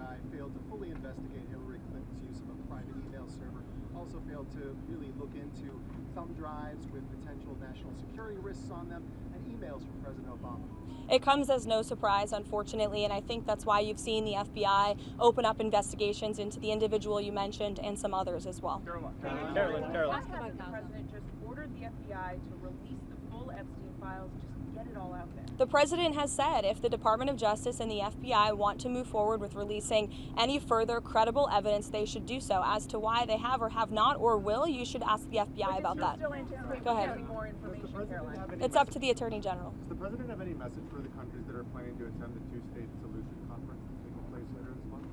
FBI failed to fully investigate Hillary Clinton's use of a private email server, also failed to really look into thumb drives with potential national security risks on them, and emails from President Obama. It comes as no surprise, unfortunately, and I think that's why you've seen the FBI open up investigations into the individual you mentioned and some others as well. Karoline. Hasn't the president just ordered the FBI to release the full Epstein files, just get it all out there? The president has said if the Department of Justice and the FBI want to move forward with releasing any further credible evidence, they should do so. As to why they have or have not or will, you should ask the FBI about that. Go ahead. More information, Karoline. It's up to the Attorney General. Does the president have any message for the countries that are planning to attend the two-state solution conference that's taking place later this month?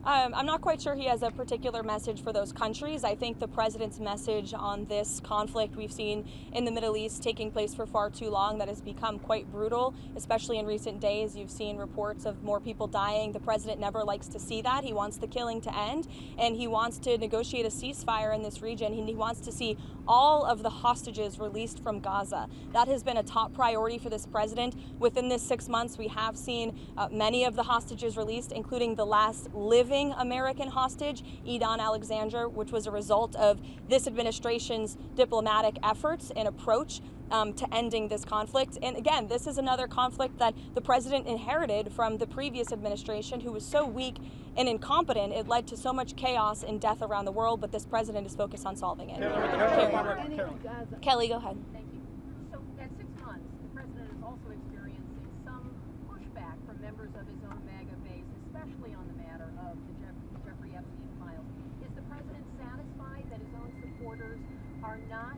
I'm not quite sure he has a particular message for those countries. I think the president's message on this conflict we've seen in the Middle East taking place for far too long that has become quite brutal, especially in recent days. You've seen reports of more people dying. The president never likes to see that. He wants the killing to end, and he wants to negotiate a ceasefire in this region. He wants to see all of the hostages released from Gaza. That has been a top priority for this president. Within this 6 months, we have seen many of the hostages released, including the last living American hostage, Edan Alexander, which was a result of this administration's diplomatic efforts and approach to ending this conflict. And again, this is another conflict that the president inherited from the previous administration, who was so weak and incompetent, it led to so much chaos and death around the world, but this president is focused on solving it. Kelly, go ahead. Thank you. So at 6 months, the president is also experiencing some pushback from members of his own MAGA base, especially on the matter of the Jeffrey Epstein files. Is the president satisfied that his own supporters are not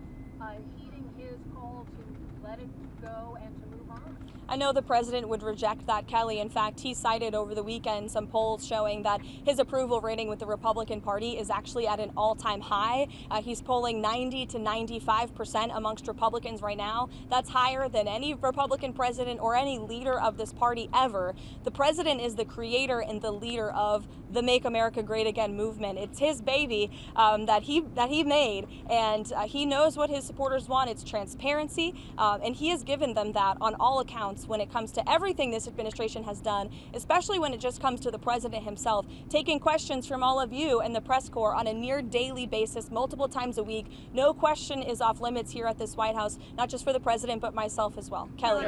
heeding his call to let it go and to move on? I know the president would reject that, Kelly. In fact, he cited over the weekend some polls showing that his approval rating with the Republican Party is actually at an all-time high. He's polling 90 to 95% amongst Republicans right now. That's higher than any Republican president or any leader of this party ever. The president is the creator and the leader of the Make America Great Again movement. It's his baby that he made, and he knows what his supporters want. It's transparency, and he has given them that on all accounts when it comes to everything this administration has done, especially when it just comes to the president himself, taking questions from all of you and the press corps on a near daily basis, multiple times a week. No question is off limits here at this White House, not just for the president, but myself as well. Kelly.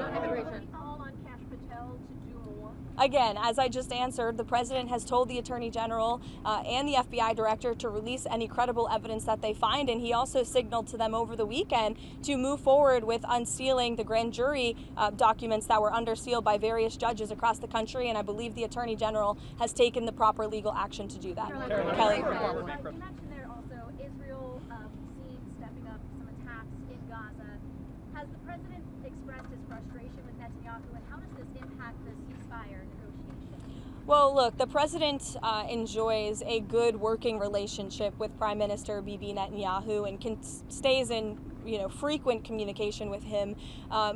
Again, as I just answered, the president has told the Attorney General and the FBI director to release any credible evidence that they find, and he also signaled to them over the weekend to move forward with unsealing the grand jury documents that were under seal by various judges across the country, and I believe the Attorney General has taken the proper legal action to do that. Kelly. You mentioned there also Israel seen stepping up some attacks in Gaza. Has the president expressed his frustration with Netanyahu, and how does this impact the ceasefire negotiations? Well, look, the president enjoys a good working relationship with Prime Minister Bibi Netanyahu and stays in frequent communication with him.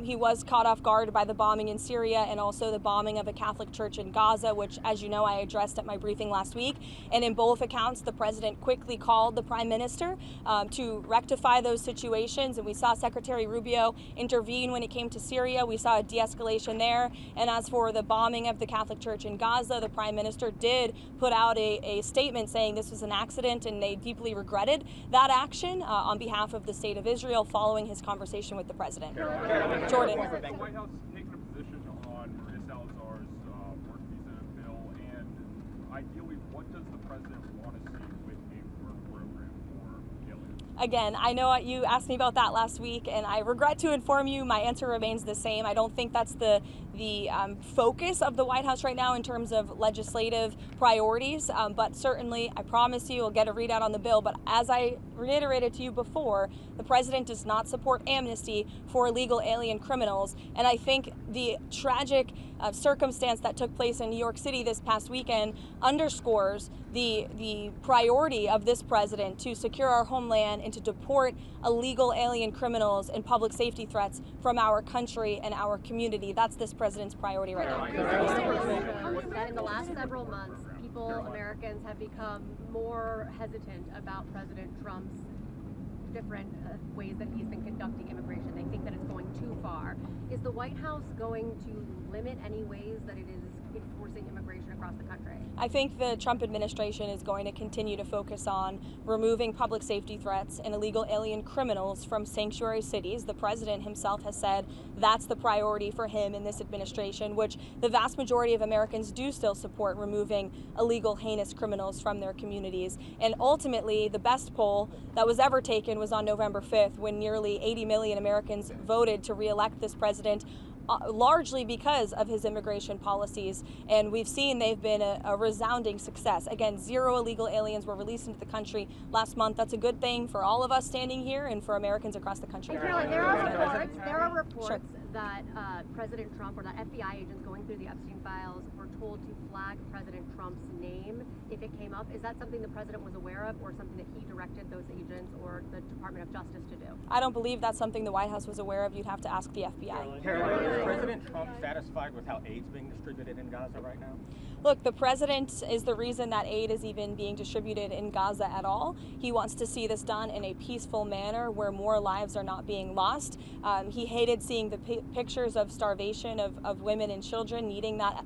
He was caught off guard by the bombing in Syria and also the bombing of a Catholic church in Gaza, which, as you know, I addressed at my briefing last week. And in both accounts, the president quickly called the prime minister to rectify those situations. And we saw Secretary Rubio intervene when it came to Syria. We saw a de-escalation there. And as for the bombing of the Catholic church in Gaza, the prime minister did put out a statement saying this was an accident and they deeply regretted that action on behalf of the state of Israel, following his conversation with the president. Jordan. Has the White House taken a position on Maria Salazar's work visa bill, and ideally, what does the president want to see with a work program for aliens? Again, I know you asked me about that last week, and I regret to inform you my answer remains the same. I don't think that's the focus of the White House right now in terms of legislative priorities, but certainly I promise you we'll get a readout on the bill. But as I reiterated to you before, the president does not support amnesty for illegal alien criminals, and I think the tragic circumstance that took place in New York City this past weekend underscores the priority of this president to secure our homeland and to deport illegal alien criminals and public safety threats from our country and our community. That's this president's priority right now. That in the last several months, Americans have become more hesitant about President Trump's different ways that he's been conducting immigration. They think that it's going too far. Is the White House going to limit any ways that it is enforcing immigration across the country? I think the Trump administration is going to continue to focus on removing public safety threats and illegal alien criminals from sanctuary cities. The president himself has said that's the priority for him in this administration, which the vast majority of Americans do still support, removing illegal, heinous criminals from their communities. And ultimately, the best poll that was ever taken was on November 5th, when nearly 80 million Americans voted to re-elect this president, largely because of his immigration policies, and we've seen they've been a resounding success. Again, 0 illegal aliens were released into the country last month. That's a good thing for all of us standing here and for Americans across the country. Caroline, there are reports that President Trump or that FBI agents going through the Epstein files were told to flag President Trump's name if it came up. Is that something the president was aware of, or something that he directed those agents or the Department of Justice to do? I don't believe that's something the White House was aware of. You'd have to ask the FBI. Caroline, is President Trump satisfied with how aid's being distributed in Gaza right now? Look, the president is the reason that aid is even being distributed in Gaza at all. He wants to see this done in a peaceful manner where more lives are not being lost. He hated seeing the pictures of starvation of women and children needing that,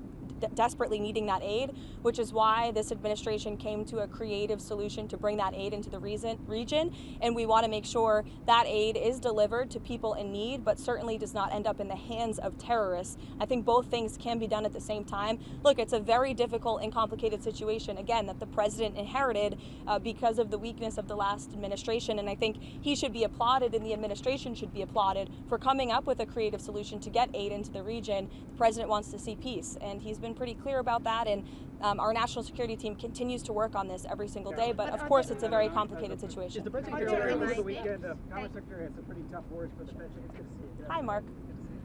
desperately needing that aid, which is why this administration came to a creative solution to bring that aid into the region. And we want to make sure that aid is delivered to people in need, but certainly does not end up in the hands of terrorists. I think both things can be done at the same time. Look, it's a very difficult and complicated situation, again, that the president inherited because of the weakness of the last administration. And I think he should be applauded, and the administration should be applauded for coming up with a creative solution to get aid into the region. The president wants to see peace, and he's been pretty clear about that, and our national security team continues to work on this every single day, but of course it's a very complicated situation. The president over the weekend, Commerce Secretary had some pretty tough words for the Fed. It's good to see you. Hi, Mark.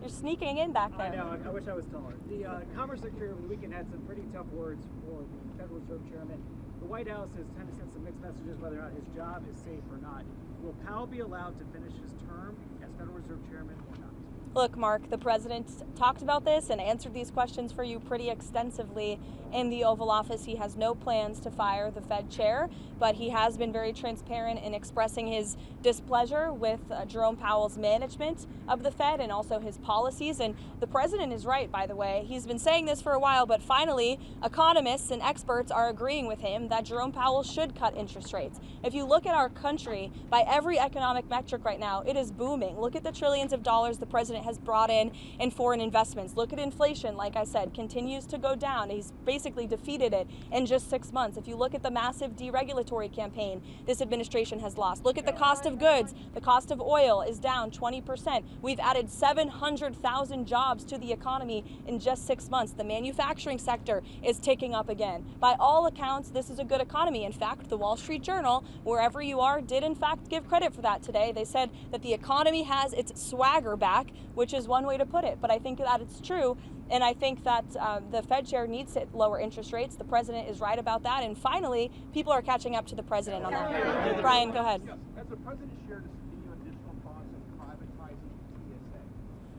You're sneaking in back there. I know, I wish I was taller. The Commerce Secretary over the weekend had some pretty tough words for the Federal Reserve Chairman. The White House has kind of sent some mixed messages whether or not his job is safe or not. Will Powell be allowed to finish his term as Federal Reserve Chairman or not? Look, Mark, the president talked about this and answered these questions for you pretty extensively in the Oval Office. He has no plans to fire the Fed chair, but he has been very transparent in expressing his displeasure with Jerome Powell's management of the Fed and also his policies. And the president is right, by the way. He's been saying this for a while, but finally, economists and experts are agreeing with him that Jerome Powell should cut interest rates. If you look at our country, by every economic metric right now, it is booming. Look at the trillions of dollars the president has brought in foreign investments. Look at inflation, like I said, continues to go down. He's basically defeated it in just 6 months. If you look at the massive deregulatory campaign this administration has lost, look at the cost of goods. The cost of oil is down 20%. We've added 700,000 jobs to the economy in just 6 months. The manufacturing sector is ticking up again. By all accounts, this is a good economy. In fact, the Wall Street Journal, wherever you are, did in fact give credit for that today. They said that the economy has its swagger back, which is one way to put it. But I think that it's true. And I think that the Fed chair needs to lower interest rates. The president is right about that. And finally, people are catching up to the president on that. Brian, go ahead. Has the president shared any additional thoughts on privatizing the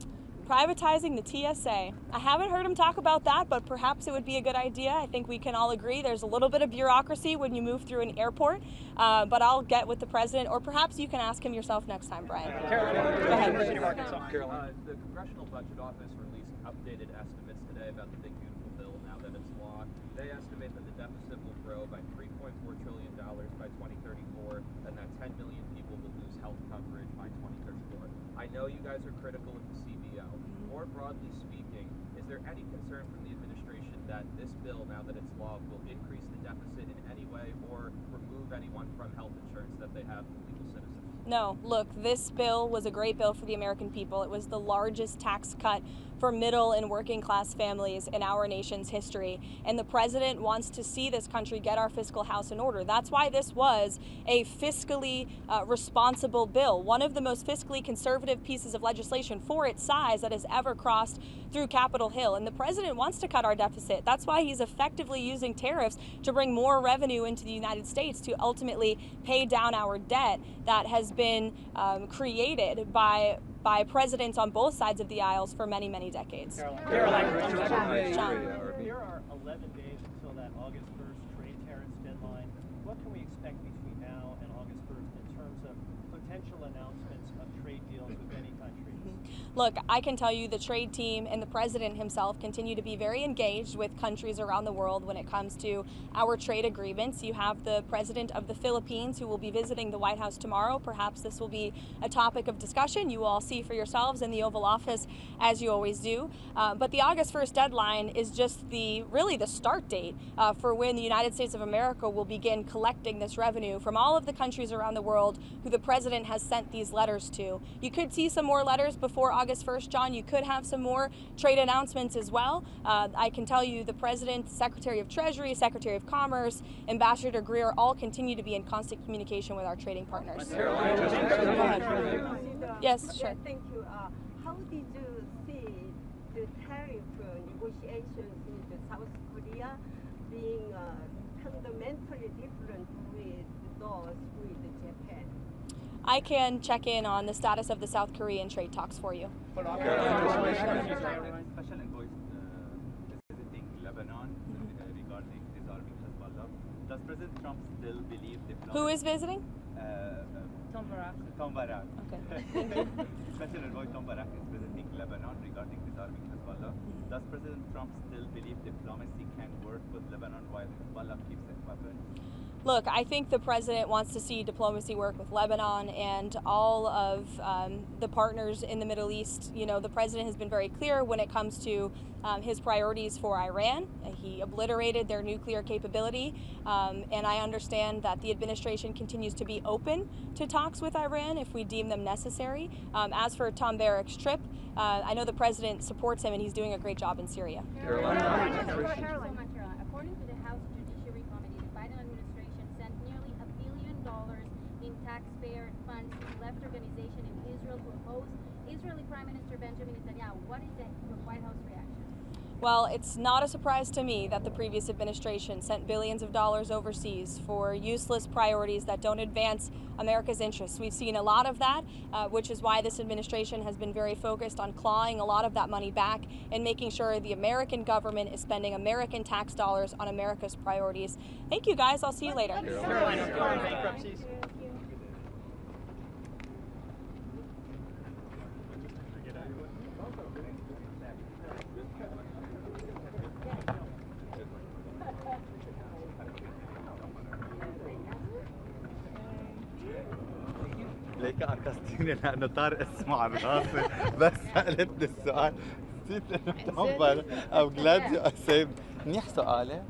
TSA? Privatizing the TSA. I haven't heard him talk about that, but perhaps it would be a good idea. I think we can all agree there's a little bit of bureaucracy when you move through an airport, but I'll get with the president, or perhaps you can ask him yourself next time, Brian. Caroline, go ahead. The Congressional Budget Office released updated estimates today about the Big Beautiful Bill now that it's law. They estimate that the deficit will grow by $3.4 trillion by 2034, and that 10 million people will lose health coverage by 2034. I know you guys are critical of the CBO. More broadly speaking, is there any concern from the administration that this bill, now that it's law, will increase the deficit in any way or remove anyone from health insurance that they have from legal citizens? No, look, this bill was a great bill for the American people. It was the largest tax cut for middle and working class families in our nation's history. And the president wants to see this country get our fiscal house in order. That's why this was a fiscally responsible bill, one of the most fiscally conservative pieces of legislation for its size that has ever crossed through Capitol Hill. And the president wants to cut our deficit. That's why he's effectively using tariffs to bring more revenue into the United States to ultimately pay down our debt that has been created by presidents on both sides of the aisles for many, many decades. Caroline. There are 11 days until that August 1st trade tariffs deadline. What can we expect between now and August 1st in terms of potential announcements of trade deals with any countries? Look, I can tell you the trade team and the president himself continue to be very engaged with countries around the world when it comes to our trade agreements. You have the president of the Philippines who will be visiting the White House tomorrow. Perhaps this will be a topic of discussion. You will all see for yourselves in the Oval Office, as you always do. But the August 1st deadline is just really the start date for when the United States of America will begin collecting this revenue from all of the countries around the world who the president has sent these letters to. You could see some more letters before August 1st, John. You could have some more trade announcements as well. I can tell you the President, Secretary of Treasury, Secretary of Commerce, Ambassador Greer all continue to be in constant communication with our trading partners. Yes, sure. Thank you. How did you see the tariff negotiations with South Korea being fundamentally different with those with Japan? I can check in on the status of the South Korean trade talks for you. Special envoy visiting Lebanon regarding disarming Hezbollah. Does President Trump still believe diplomacy? Who is visiting? Tom Barak. Okay. Special envoy Tom Barak is visiting Lebanon regarding disarming Hezbollah. Does President Trump still believe diplomacy can work with Lebanon while Hezbollah keeps its weapons? Look, I think the president wants to see diplomacy work with Lebanon and all of the partners in the Middle East. You know, the president has been very clear when it comes to his priorities for Iran. He obliterated their nuclear capability, and I understand that the administration continues to be open to talks with Iran if we deem them necessary. As for Tom Barak's trip, I know the president supports him and he's doing a great job in Syria. Caroline. According to the House Judiciary Committee, the Biden administration sent nearly $1 billion in taxpayer funds to the left organization in Israel to oppose Israeli Prime Minister Benjamin Netanyahu. What is the White House reaction? Well, it's not a surprise to me that the previous administration sent billions of dollars overseas for useless priorities that don't advance America's interests. We've seen a lot of that, which is why this administration has been very focused on clawing a lot of that money back and making sure the American government is spending American tax dollars on America's priorities. Thank you, guys. I'll see you later. Bankruptcies. ليك عكستيني لانه طارق اسمع براسي بس سالتني السؤال نسيت انه تنبر او glad you saved منيح سؤالي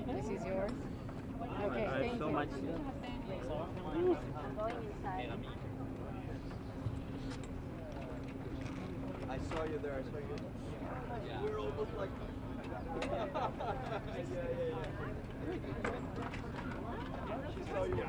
This is yours. Okay, thank So you. much. I saw you there. Yeah. We're almost like she saw you.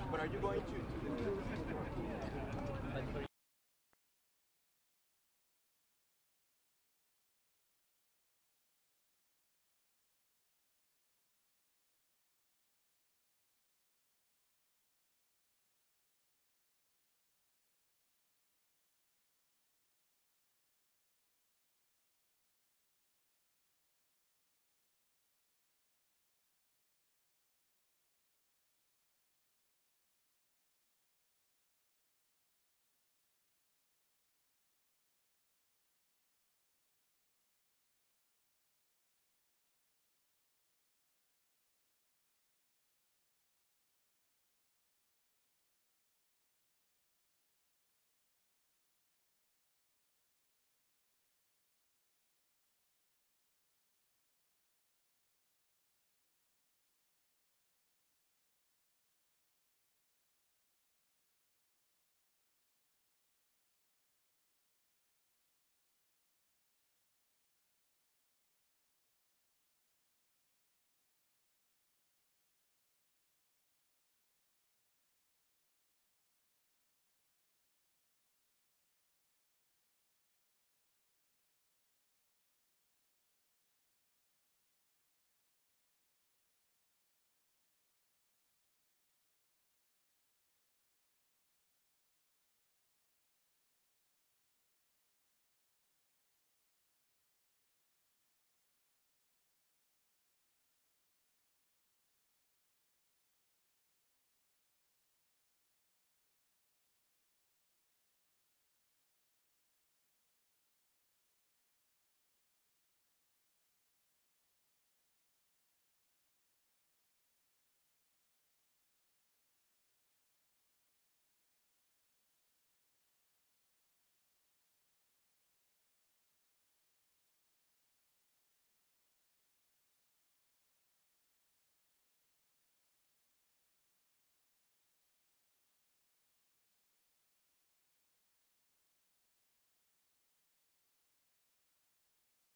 But are you going to